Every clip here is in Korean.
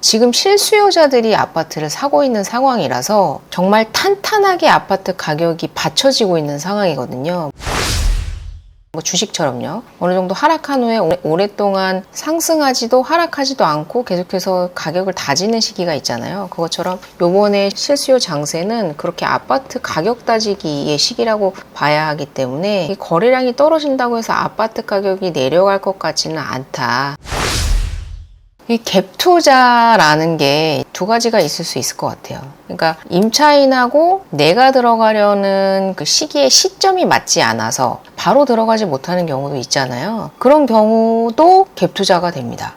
지금 실수요자들이 아파트를 사고 있는 상황이라서 정말 탄탄하게 아파트 가격이 받쳐지고 있는 상황이거든요. 주식처럼요. 어느 정도 하락한 후에 오랫동안 상승하지도 하락하지도 않고 계속해서 가격을 다지는 시기가 있잖아요. 그것처럼 요번에 실수요 장세는 그렇게 아파트 가격 다지기의 시기라고 봐야 하기 때문에 이 거래량이 떨어진다고 해서 아파트 가격이 내려갈 것 같지는 않다. 이 갭 투자라는 게 두 가지가 있을 수 있을 것 같아요. 그러니까 임차인하고 내가 들어가려는 그 시기에 시점이 맞지 않아서 바로 들어가지 못하는 경우도 있잖아요. 그런 경우도 갭 투자가 됩니다.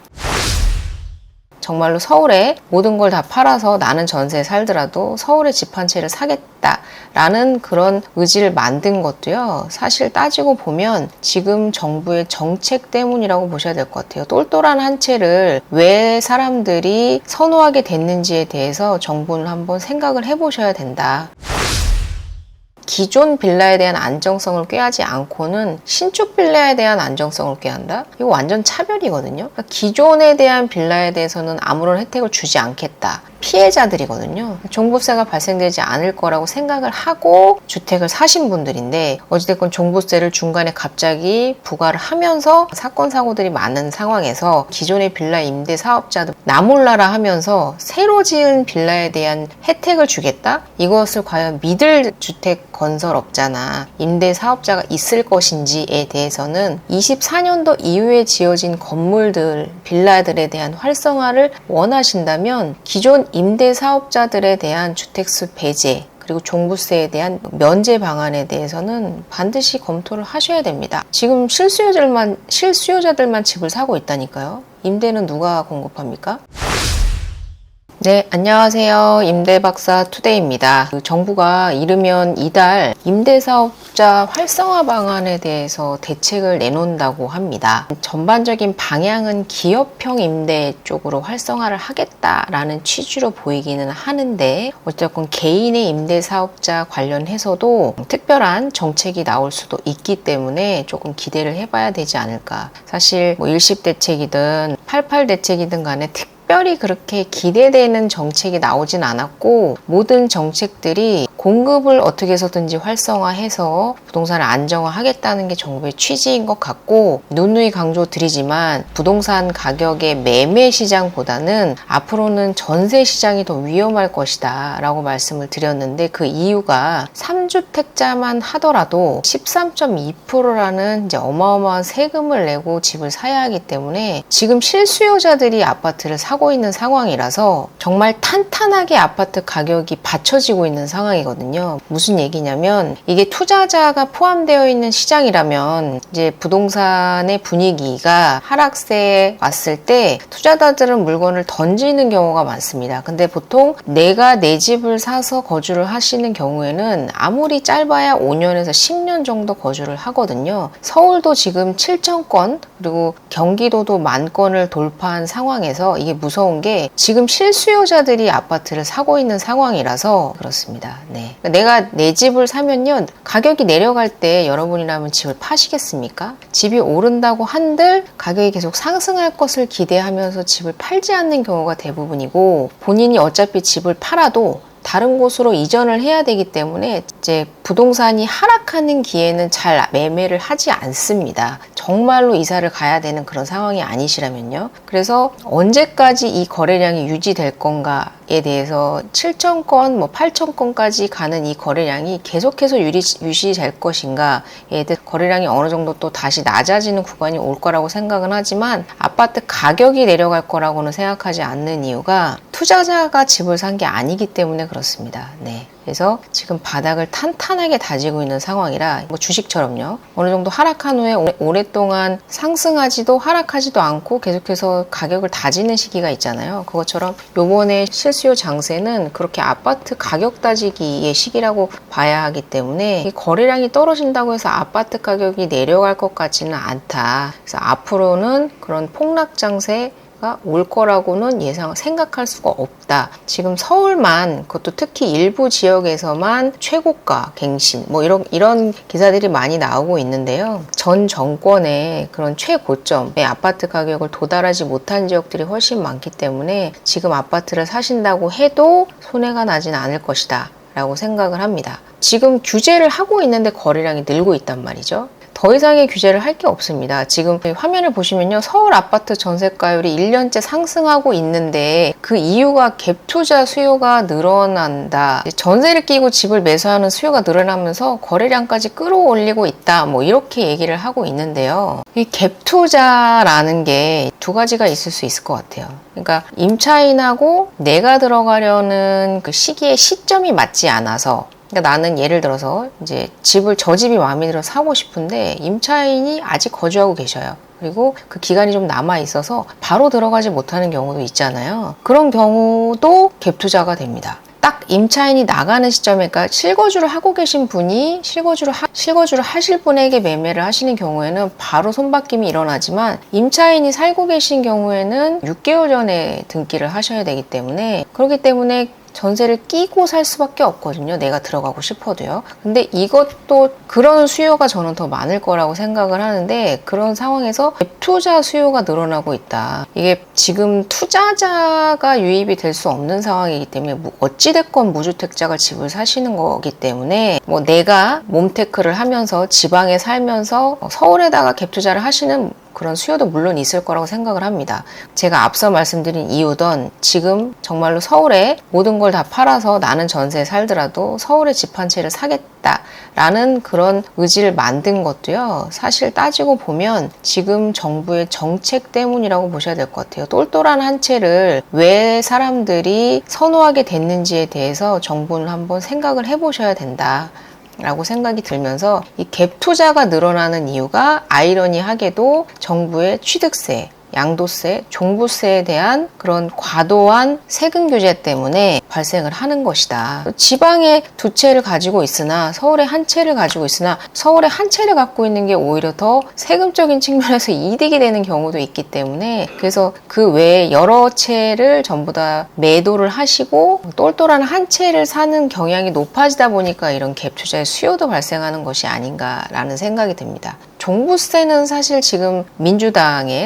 정말로 서울에 모든 걸 다 팔아서 나는 전세에 살더라도 서울에 집 한 채를 사겠다라는 그런 의지를 만든 것도요. 사실 따지고 보면 지금 정부의 정책 때문이라고 보셔야 될 것 같아요. 똘똘한 한 채를 왜 사람들이 선호하게 됐는지에 대해서 정부는 한번 생각을 해보셔야 된다. 기존 빌라에 대한 안정성을 꾀하지 않고는 신축 빌라에 대한 안정성을 꾀한다? 이거 완전 차별이거든요. 그러니까 기존에 대한 빌라에 대해서는 아무런 혜택을 주지 않겠다. 피해자들이거든요. 종부세가 발생되지 않을 거라고 생각을 하고 주택을 사신 분들인데 어찌됐건 종부세를 중간에 갑자기 부과를 하면서 사건 사고들이 많은 상황에서 기존의 빌라 임대 사업자들 나몰라라 하면서 새로 지은 빌라에 대한 혜택을 주겠다? 이것을 과연 믿을 주택 건설업자나 임대 사업자가 있을 것인지에 대해서는 24년도 이후에 지어진 건물들, 빌라들에 대한 활성화를 원하신다면 기존 임대 사업자들에 대한 주택수 배제 그리고 종부세에 대한 면제 방안에 대해서는 반드시 검토를 하셔야 됩니다. 지금 실수요자들만 집을 사고 있다니까요. 임대는 누가 공급합니까? 네, 안녕하세요. 임대박사 투데이입니다. 정부가 이르면 이달 임대사업자 활성화 방안에 대해서 대책을 내놓는다고 합니다. 전반적인 방향은 기업형 임대 쪽으로 활성화를 하겠다라는 취지로 보이기는 하는데 어쨌든 개인의 임대사업자 관련해서도 특별한 정책이 나올 수도 있기 때문에 조금 기대를 해봐야 되지 않을까. 사실 일십 대책이든 88 대책이든 간에 특별히 그렇게 기대되는 정책이 나오진 않았고 모든 정책들이 공급을 어떻게 해서든지 활성화해서 부동산을 안정화하겠다는 게 정부의 취지인 것 같고 누누이 강조드리지만 부동산 가격의 매매 시장보다는 앞으로는 전세 시장이 더 위험할 것이다 라고 말씀을 드렸는데 그 이유가 3주택자만 하더라도 13.2%라는 이제 어마어마한 세금을 내고 집을 사야 하기 때문에 지금 실수요자들이 아파트를 사고 있는 상황이라서 정말 탄탄하게 아파트 가격이 받쳐지고 있는 상황이거든요. 무슨 얘기냐면 이게 투자자가 포함되어 있는 시장이라면 이제 부동산의 분위기가 하락세에 왔을 때 투자자들은 물건을 던지는 경우가 많습니다. 근데 보통 내가 내 집을 사서 거주를 하시는 경우에는 아무리 짧아야 5년에서 10년 정도 거주를 하거든요. 서울도 지금 7,000건 그리고 경기도도 10,000건을 돌파한 상황에서 이게 무서운 게 지금 실수요자들이 아파트를 사고 있는 상황이라서 그렇습니다. 네. 내가 내 집을 사면요 가격이 내려갈 때 여러분이라면 집을 파시겠습니까? 집이 오른다고 한들 가격이 계속 상승할 것을 기대하면서 집을 팔지 않는 경우가 대부분이고 본인이 어차피 집을 팔아도 다른 곳으로 이전을 해야 되기 때문에 이제 부동산이 하락하는 기회는 잘 매매를 하지 않습니다. 정말로 이사를 가야 되는 그런 상황이 아니시라면요. 그래서 언제까지 이 거래량이 유지될 건가에 대해서 7,000건, 8,000건까지 가는 이 거래량이 계속해서 유지될 것인가에 대해 거래량이 어느 정도 또 다시 낮아지는 구간이 올 거라고 생각은 하지만 아파트 가격이 내려갈 거라고는 생각하지 않는 이유가 투자자가 집을 산 게 아니기 때문에 그렇습니다. 네. 그래서 지금 바닥을 탄탄하게 다지고 있는 상황이라 주식처럼요. 어느 정도 하락한 후에 오랫동안 상승하지도 하락하지도 않고 계속해서 가격을 다지는 시기가 있잖아요. 그것처럼 요번에 실수요 장세는 그렇게 아파트 가격 다지기의 시기라고 봐야 하기 때문에 거래량이 떨어진다고 해서 아파트 가격이 내려갈 것 같지는 않다. 그래서 앞으로는 그런 폭락 장세 올 거라고는 생각할 수가 없다. 지금 서울만, 그것도 특히 일부 지역에서만 최고가 갱신 뭐 이런 기사들이 많이 나오고 있는데요. 전 정권의 그런 최고점의 아파트 가격을 도달하지 못한 지역들이 훨씬 많기 때문에 지금 아파트를 사신다고 해도 손해가 나진 않을 것이다 라고 생각을 합니다. 지금 규제를 하고 있는데 거래량이 늘고 있단 말이죠. 더 이상의 규제를 할 게 없습니다. 지금 화면을 보시면요. 서울 아파트 전세가율이 1년째 상승하고 있는데 그 이유가 갭 투자 수요가 늘어난다. 전세를 끼고 집을 매수하는 수요가 늘어나면서 거래량까지 끌어올리고 있다. 뭐 이렇게 얘기를 하고 있는데요. 이 갭 투자라는 게 두 가지가 있을 수 있을 것 같아요. 그러니까 임차인하고 내가 들어가려는 그 시점이 맞지 않아서, 그러니까 나는 예를 들어서 이제 저 집이 마음에 들어 사고 싶은데 임차인이 아직 거주하고 계셔요. 그리고 그 기간이 좀 남아 있어서 바로 들어가지 못하는 경우도 있잖아요. 그런 경우도 갭 투자가 됩니다. 딱 임차인이 나가는 시점에, 그러니까 실거주를 하고 계신 분이 실거주를 하실 분에게 매매를 하시는 경우에는 바로 손바뀜이 일어나지만, 임차인이 살고 계신 경우에는 6개월 전에 등기를 하셔야 되기 때문에, 그렇기 때문에 전세를 끼고 살 수밖에 없거든요. 내가 들어가고 싶어도요. 근데 이것도 그런 수요가 저는 더 많을 거라고 생각을 하는데, 그런 상황에서 투자 수요가 늘어나고 있다. 이게 지금 투자자가 유입이 될 수 없는 상황이기 때문에, 어찌됐건 무주택자가 집을 사시는 거기 때문에, 뭐 내가 몸테크를 하면서 지방에 살면서 서울에다가 갭 투자를 하시는 그런 수요도 물론 있을 거라고 생각을 합니다. 제가 앞서 말씀드린 이유든 지금 정말로 서울에 모든 걸 다 팔아서 나는 전세에 살더라도 서울에 집 한 채를 사겠다라는 그런 의지를 만든 것도요. 사실 따지고 보면 지금 정부의 정책 때문이라고 보셔야 될 것 같아요. 똘똘한 한 채를 왜 사람들이 선호하게 됐는지에 대해서 정부는 한번 생각을 해보셔야 된다 라고 생각이 들면서, 이 갭 투자가 늘어나는 이유가 아이러니하게도 정부의 취득세, 양도세, 종부세에 대한 그런 과도한 세금 규제 때문에 발생을 하는 것이다. 지방에 두 채를 가지고 있으나 서울에 한 채를 가지고 있으나 서울에 한 채를 갖고 있는 게 오히려 더 세금적인 측면에서 이득이 되는 경우도 있기 때문에, 그래서 그 외에 여러 채를 전부 다 매도를 하시고 똘똘한 한 채를 사는 경향이 높아지다 보니까 이런 갭 투자의 수요도 발생하는 것이 아닌가라는 생각이 듭니다. 종부세는 사실 지금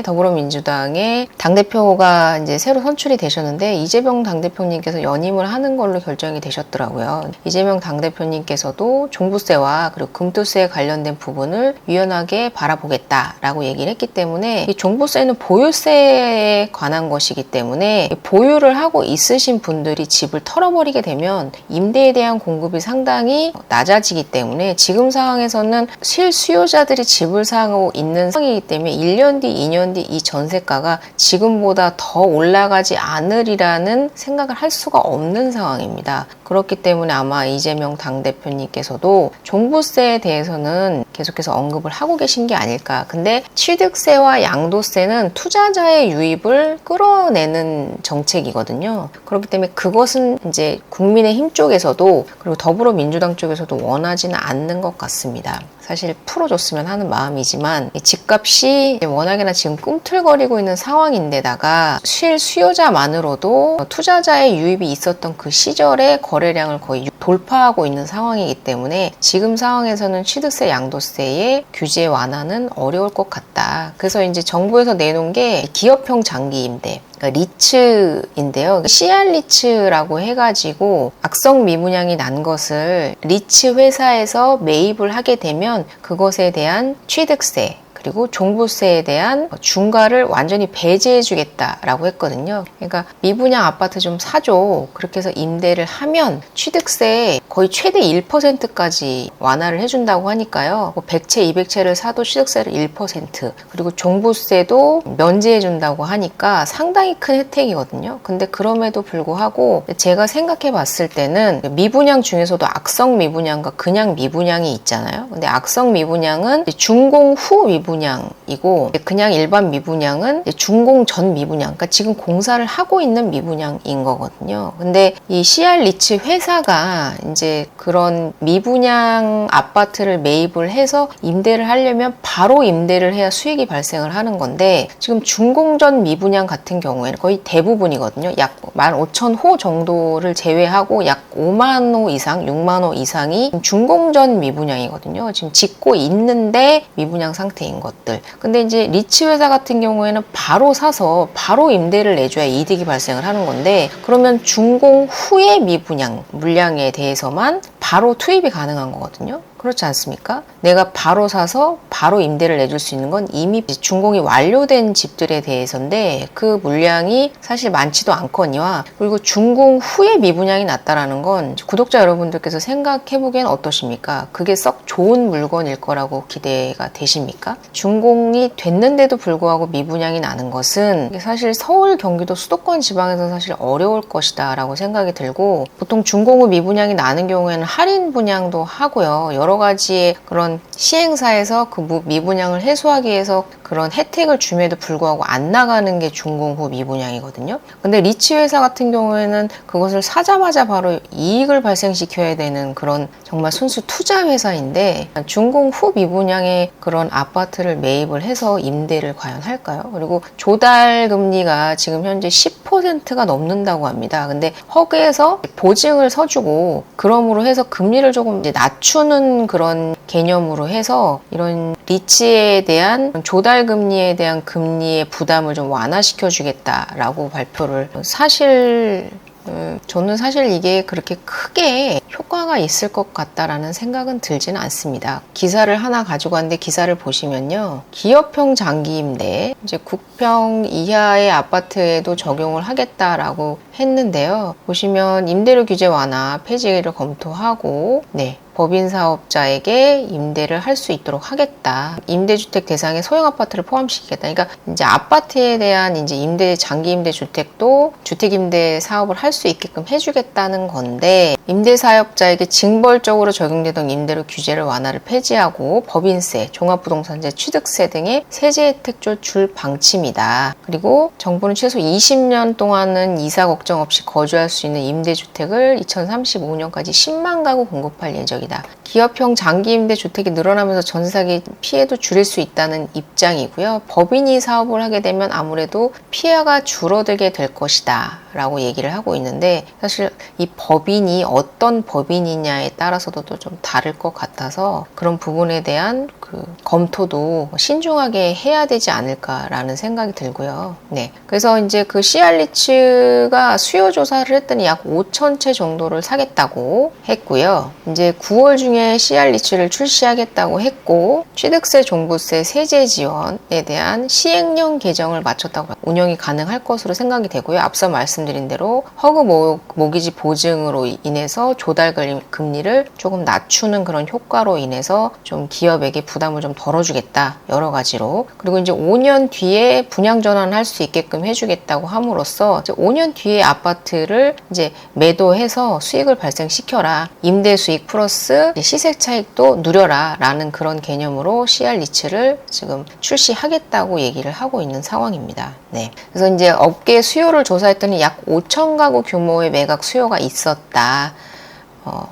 더불어민주당의 당대표가 이제 새로 선출이 되셨는데, 이재명 당대표님께서 연임을 하는 걸로 결정이 되셨더라고요. 이재명 당대표님께서도 종부세와 그리고 금투세에 관련된 부분을 유연하게 바라보겠다라고 얘기를 했기 때문에, 이 종부세는 보유세에 관한 것이기 때문에 보유를 하고 있으신 분들이 집을 털어버리게 되면 임대에 대한 공급이 상당히 낮아지기 때문에, 지금 상황에서는 실수요자들이 집을 사고 있는 상황이기 때문에 1년 뒤, 2년 뒤 이 전세가가 지금보다 더 올라가지 않으리라는 생각을 할 수가 없는 상황입니다. 그렇기 때문에 아마 이재명 당대표님께서도 종부세에 대해서는 계속해서 언급을 하고 계신 게 아닐까. 근데 취득세와 양도세는 투자자의 유입을 끌어내는 정책이거든요. 그렇기 때문에 그것은 이제 국민의힘 쪽에서도 그리고 더불어민주당 쪽에서도 원하지는 않는 것 같습니다. 사실 풀어줬으면 하는 마음이지만, 집값이 워낙에나 지금 꿈틀거리고 있는 상황인데다가 실수요자만으로도 투자자의 유입이 있었던 그 시절에 거래량을 거의 돌파하고 있는 상황이기 때문에 지금 상황에서는 취득세, 양도세의 규제 완화는 어려울 것 같다. 그래서 이제 정부에서 내놓은 게 기업형 장기 임대, 리츠인데요. CR 리츠라고 해가지고 악성 미분양이 난 것을 리츠 회사에서 매입을 하게 되면 그것에 대한 취득세, 그리고 종부세에 대한 중과를 완전히 배제해 주겠다라고 했거든요. 그러니까 미분양 아파트 좀 사줘. 그렇게 해서 임대를 하면 취득세 거의 최대 1%까지 완화를 해준다고 하니까요. 100채, 200채를 사도 취득세를 1%, 그리고 종부세도 면제해 준다고 하니까 상당히 큰 혜택이거든요. 근데 그럼에도 불구하고 제가 생각해 봤을 때는 미분양 중에서도 악성 미분양과 그냥 미분양이 있잖아요. 근데 악성 미분양은 준공 후 미분양 미분양이고, 그냥 일반 미분양은 준공 전 미분양, 그러니까 지금 공사를 하고 있는 미분양인 거거든요. 근데 이 CR 리츠 회사가 이제 그런 미분양 아파트를 매입을 해서 임대를 하려면 바로 임대를 해야 수익이 발생을 하는 건데, 지금 준공 전 미분양 같은 경우에는 거의 대부분이거든요. 약 15,000호 정도를 제외하고 약 5만 호 이상, 6만 호 이상이 준공 전 미분양이거든요. 지금 짓고 있는데 미분양 상태인 것들. 근데 이제 리츠 회사 같은 경우에는 바로 사서 바로 임대를 내줘야 이득이 발생을 하는 건데, 그러면 준공 후에 미분양 물량에 대해서만 바로 투입이 가능한 거거든요. 그렇지 않습니까? 내가 바로 사서 바로 임대를 내줄 수 있는 건 이미 준공이 완료된 집들에 대해서인데, 그 물량이 사실 많지도 않거니와, 그리고 준공 후에 미분양이 났다라는 건 구독자 여러분들께서 생각해보기엔 어떠십니까? 그게 썩 좋은 물건일 거라고 기대가 되십니까? 준공이 됐는데도 불구하고 미분양이 나는 것은 사실 서울, 경기도, 수도권 지방에서 사실 어려울 것이다 라고 생각이 들고, 보통 준공 후 미분양이 나는 경우에는 할인 분양도 하고요. 여러 가지의 그런 시행사에서 그 미분양을 해소하기 위해서 그런 혜택을 줌에도 불구하고 안 나가는 게 준공 후 미분양이거든요. 근데 리츠 회사 같은 경우에는 그것을 사자마자 바로 이익을 발생시켜야 되는 그런 정말 순수 투자 회사인데, 준공 후 미분양에 그런 아파트를 매입을 해서 임대를 과연 할까요? 그리고 조달 금리가 지금 현재 10%가 넘는다고 합니다. 근데 허그에서 보증을 서주고, 그럼으로 해서 금리를 조금 이제 낮추는 그런 개념으로 해서 이런 리츠에 대한 조달 금리에 대한 금리의 부담을 좀 완화시켜 주겠다라고 발표를, 저는 사실 이게 그렇게 크게 효과가 있을 것 같다라는 생각은 들지는 않습니다. 기사를 하나 가지고 왔는데, 기사를 보시면요, 기업형 장기임대, 이제 9평 이하의 아파트에도 적용을 하겠다라고 했는데요. 보시면 임대료 규제 완화 폐지를 검토하고, 법인 사업자에게 임대를 할 수 있도록 하겠다. 임대주택 대상에 소형 아파트를 포함시키겠다. 그러니까 이제 아파트에 대한 이제 장기 임대 주택도 주택 임대 사업을 할 수 있게끔 해주겠다는 건데, 임대 사업자에게 징벌적으로 적용되던 임대료 규제를 완화를 폐지하고 법인세, 종합부동산세, 취득세 등의 세제 혜택을 줄 방침이다. 그리고 정부는 최소 20년 동안은 이사 걱정 없이 거주할 수 있는 임대주택을 2035년까지 10만 가구 공급할 예정이다. 기업형 장기임대 주택이 늘어나면서 전세 사기 피해도 줄일 수 있다는 입장이고요. 법인이 사업을 하게 되면 아무래도 피해가 줄어들게 될 것이다 라고 얘기를 하고 있는데, 사실 이 법인이 어떤 법인이냐에 따라서도 좀 다를 것 같아서 그런 부분에 대한 그 검토도 신중하게 해야 되지 않을까라는 생각이 들고요. 그래서 이제 그 CR 리츠가 수요 조사를 했더니 약 5,000채 정도를 사겠다고 했고요. 이제 9월 중에 CR 리츠를 출시하겠다고 했고, 취득세, 종부세, 세제 지원에 대한 시행령 개정을 마쳤다고 운영이 가능할 것으로 생각이 되고요. 앞서 말씀드린 대로 허그 모기지 보증으로 인해서 조달 금리를 조금 낮추는 그런 효과로 인해서 좀 기업에게 부담을 좀 덜어주겠다, 여러 가지로. 그리고 이제 5년 뒤에 분양 전환할 수 있게끔 해주겠다고 함으로써 이제 5년 뒤에 아파트를 이제 매도해서 수익을 발생시켜라, 임대 수익 플러스 시세 차익도 누려라 라는 그런 개념으로 CR 리츠를 지금 출시하겠다고 얘기를 하고 있는 상황입니다. 그래서 이제 업계 수요를 조사했더니 약 5천 가구 규모의 매각 수요가 있었다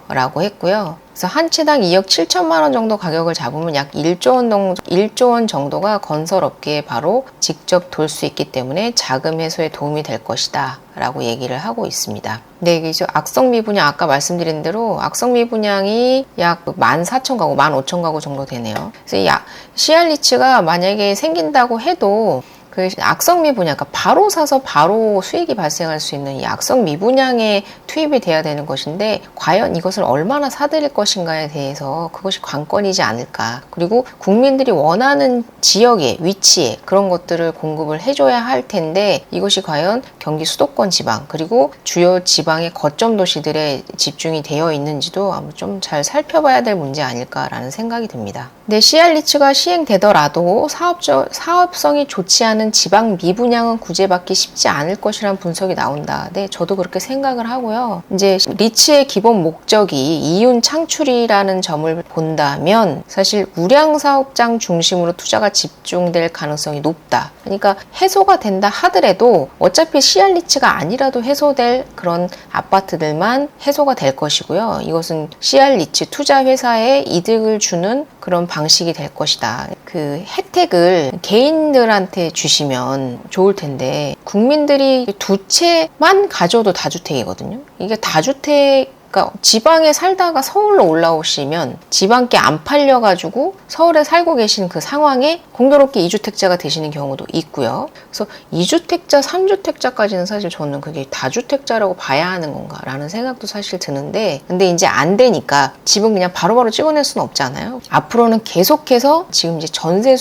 라고 했고요. 그래서 한 채당 2억 7천만 원 정도 가격을 잡으면 약 1조 원 정도가 건설업계에 바로 직접 돌 수 있기 때문에 자금 해소에 도움이 될 것이다 라고 얘기를 하고 있습니다. 이게 악성 미분양, 아까 말씀드린 대로 악성 미분양이 약 14,000가구, 15,000가구 정도 되네요. 그래서 CR 리츠가 만약에 생긴다고 해도 그 악성 미분양, 그러니까 바로 사서 바로 수익이 발생할 수 있는 이 악성 미분양에 투입이 돼야 되는 것인데, 과연 이것을 얼마나 사들일 것인가에 대해서 그것이 관건이지 않을까. 그리고 국민들이 원하는 지역에, 위치에 그런 것들을 공급을 해줘야 할 텐데, 이것이 과연 경기 수도권 지방 그리고 주요 지방의 거점 도시들에 집중이 되어 있는지도 아마 좀 잘 살펴봐야 될 문제 아닐까라는 생각이 듭니다. CR 리츠가 시행되더라도 사업성이 좋지 않은 경우에는 지방 미분양은 구제받기 쉽지 않을 것이라는 분석이 나온다. 네, 저도 그렇게 생각을 하고요. 이제 리츠의 기본 목적이 이윤 창출이라는 점을 본다면 사실 우량 사업장 중심으로 투자가 집중될 가능성이 높다. 그러니까 해소가 된다 하더라도 어차피 CR 리츠가 아니라도 해소될 그런 아파트들만 해소가 될 것이고요. 이것은 CR 리츠 투자 회사에 이득을 주는 그런 방식이 될 것이다. 그 혜택을 개인들한테 주시면 좋을 텐데 국민들이 두 채만 가져도 다주택이거든요. 이게 다주택 그러니까 지방에 살다가 서울로 올라오시면 지방께 안 팔려가지고 서울에 살고 계신 그 상황에 공교롭게 2주택자가 되시는 경우도 있고요. 그래서 2주택자, 3주택자까지는 사실 저는 그게 다주택자라고 봐야 하는 건가라는 생각도 사실 드는데 근데 이제 안 되니까 집은 그냥 바로바로 찍어낼 수는 없잖아요. 앞으로는 계속해서 지금 이제 전세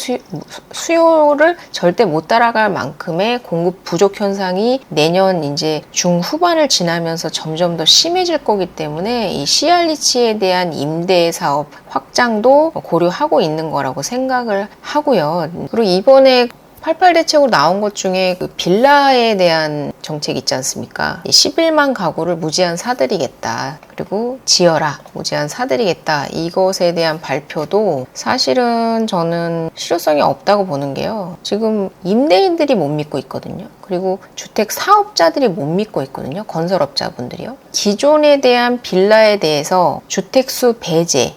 수요를 절대 못 따라갈 만큼의 공급 부족 현상이 내년 이제 중후반을 지나면서 점점 더 심해질 거기 때문에 이 CR 리츠에 대한 임대 사업 확장도 고려하고 있는 거라고 생각을 하고요. 그리고 이번에 88 대책으로 나온 것 중에 그 빌라에 대한 정책 있지 않습니까? 11만 가구를 무제한 사드리겠다. 그리고 지어라. 무제한 사드리겠다. 이것에 대한 발표도 사실은 저는 실효성이 없다고 보는 게요. 지금 임대인들이 못 믿고 있거든요. 그리고 주택 사업자들이 못 믿고 있거든요. 건설업자분들이요. 기존에 대한 빌라에 대해서 주택수 배제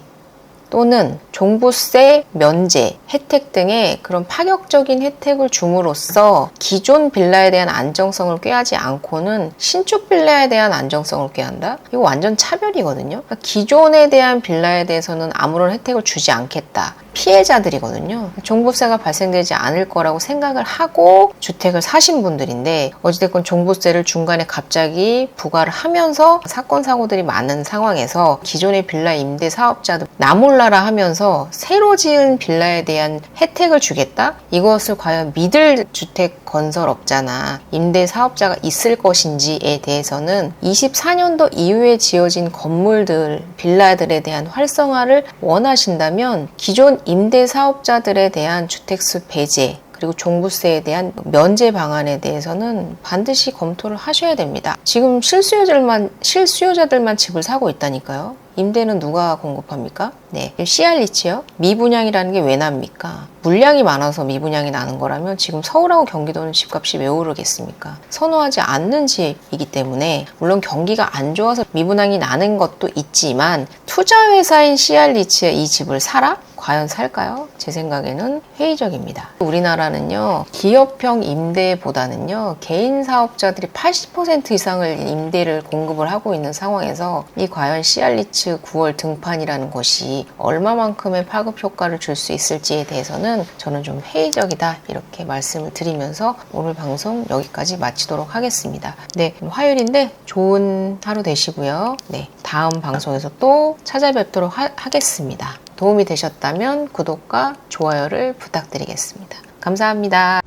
또는 종부세 면제, 혜택 등의 그런 파격적인 혜택을 줌으로써 기존 빌라에 대한 안정성을 꾀하지 않고는 신축 빌라에 대한 안정성을 꾀한다? 이거 완전 차별이거든요. 그러니까 기존에 대한 빌라에 대해서는 아무런 혜택을 주지 않겠다. 피해자들이거든요. 종부세가 발생되지 않을 거라고 생각을 하고 주택을 사신 분들인데 어찌됐건 종부세를 중간에 갑자기 부과를 하면서 사건 사고들이 많은 상황에서 기존의 빌라 임대 사업자들 나몰라라 하면서 새로 지은 빌라에 대한 혜택을 주겠다? 이것을 과연 믿을 주택 건설업자나 임대 사업자가 있을 것인지에 대해서는 24년도 이후에 지어진 건물들, 빌라들에 대한 활성화를 원하신다면 기존 임대 사업자들에 대한 주택수 배제 그리고 종부세에 대한 면제 방안에 대해서는 반드시 검토를 하셔야 됩니다. 지금 실수요자들만 집을 사고 있다니까요. 임대는 누가 공급합니까? 네, CR 리츠요. 미분양이라는 게 왜 납니까? 물량이 많아서 미분양이 나는 거라면 지금 서울하고 경기도는 집값이 왜 오르겠습니까? 선호하지 않는 집이기 때문에 물론 경기가 안 좋아서 미분양이 나는 것도 있지만 투자회사인 CR 리츠에 이 집을 사라? 과연 살까요? 제 생각에는 회의적입니다. 우리나라는요, 기업형 임대보다는요, 개인 사업자들이 80% 이상을 임대를 공급을 하고 있는 상황에서 이 과연 CR 리츠 9월 등판이라는 것이 얼마만큼의 파급 효과를 줄 수 있을지에 대해서는 저는 좀 회의적이다 이렇게 말씀을 드리면서 오늘 방송 여기까지 마치도록 하겠습니다. 네, 화요일인데 좋은 하루 되시고요. 네, 다음 방송에서 또 찾아뵙도록 하겠습니다. 도움이 되셨다면 구독과 좋아요를 부탁드리겠습니다. 감사합니다.